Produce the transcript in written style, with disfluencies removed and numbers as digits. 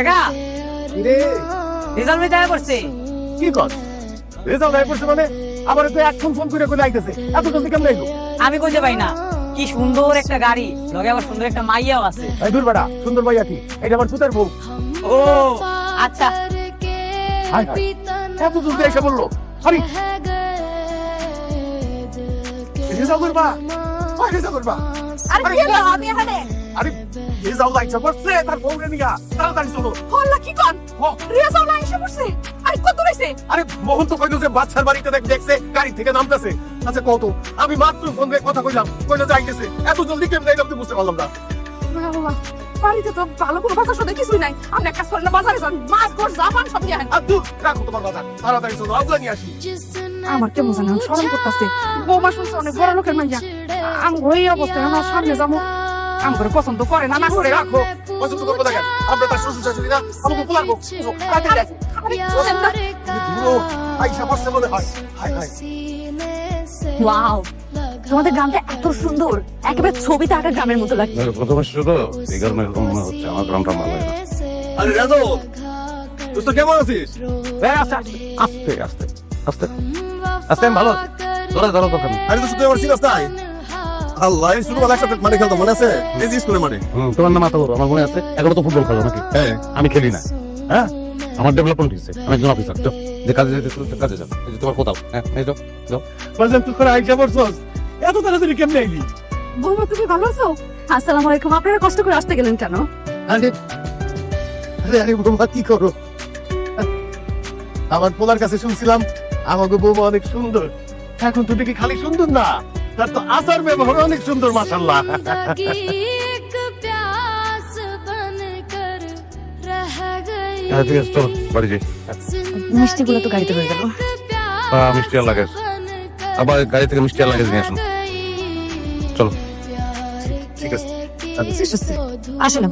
কাকা রে রেজাল্ট দেখা করছে। কি কর রেজাল্ট আই করছে মানে আবার তো এখন ফোন করে কইলে আইতেছে এত জলদি কেমন আইলো? আমি কইতে পাই না, কি সুন্দর একটা গাড়ি, লগে আবার সুন্দর একটা মাইয়াও আছে। এই দূর বেটা সুন্দর ভাইয়া কি এটা আমার সুতার বউ। ও আচ্ছা, হাই হাই এত জলদি এসে বললো আরে রেজাল্ট করবা ওই রেজাল্ট করবা আরে কি হলো? আমি এখানে আরে রেজাল্ট আইছে বসছে তার বউ রে নিয়া তাড়াতাড়ি চলো। হল্লা কি কর ও, রিয়াজ আল্লাহ এসে পড়ছে। আরে কত রইছে? আরে মোহন তো কইলো যে বাচ্চার বাড়িতে দেখছে গাড়ি থেকে নামতেছে। আচ্ছা কত আমি মাত্র ফোন দিয়ে কথা কইলাম কইলো যে আইতেছে এত জলদি কেমন আইলো আমি বুঝতে পারলাম না। আল্লাহ বাড়িতে তো ভালো কোনো বাজার সদাই কিছুই নাই। আপনি এক কাজ করেন না, বাজারে যান, মাছ গোস জাপান সব নিয়ে আনেন। আর দূর রাখো তোমার বাজার তাড়াতাড়ি চলো আগুলা নিয়ে আসি। আমার কেমন জানেন শরম করতেছে। বৌমা শুনছে অনেক বড় লোকের মাইয়া, আমি ওই অবস্থায় আমার সামনে যাবো, আমি করে পছন্দ করে না না করে রাখো পছন্দ করবো দেখেন আমরা তার শ্বশুর শাশুড়ি না আমাকে পোলাবো তাড়াতাড়ি রাখো। আরে শুনেন না। ধুরো আইসা বসছে মনে হয় হাই হাই ওয়াও, তোমাদের গ্রামটা এত সুন্দর, একেবারে ছবিতে আঁকা গ্রামের মতো লাগে। প্রথম আসছে তো এই কারণে এরকম মনে হচ্ছে আমার গ্রামটা ভালো লাগে না। আরে রাজু তুই তো কেমন আছিস? এই আস্তে আস্তে আস্তে আস্তে আস্তে আমি ভালো আছি। তোরা ধরো দোকান আরে তো শুধু আমার সিনাস নাই আল্লাহ এই শুধু একসাথে মানে খেলতো মনে আছে এই যে স্কুলে মানে তোমার নাম বড় আমার মনে আছে এখনো তো ফুটবল খেলো নাকি? হ্যাঁ আমি খেলি না। হ্যাঁ আমার ডেভেলপমেন্ট হয়েছে, আমি একজন অফিসার। যে কাজে যেতে কাজে যাবো, এই যে তোমার কোথাও হ্যাঁ এই যাও যাও। বাজার তুই করে আইসা বসছস এত তাড়াতাড়ি কেমনে আইলি? বৌমা তুমি ভালো আছো? আসসালামু আলাইকুম। আপনারা কষ্ট করে আসতে গেলেন কেন? আরে আরে আরে বৌমা কি করো? আমার পোলার কাছে শুনছিলাম আমাকে বৌমা অনেক সুন্দর, এখন তো দেখি খালি সুন্দর না তার তো আচার ব্যবহার অনেক সুন্দর মাশাআল্লাহ। হ্যাঁ ঠিক আছে চলো বাড়ি যাই। মিষ্টিগুলো তো গাড়িতে রয়ে গেল। মিষ্টি আর লাগে আবার গাড়ি থেকে মিষ্টি আর লাগে নিয়ে আসুন। চলো ঠিক আছে আসলে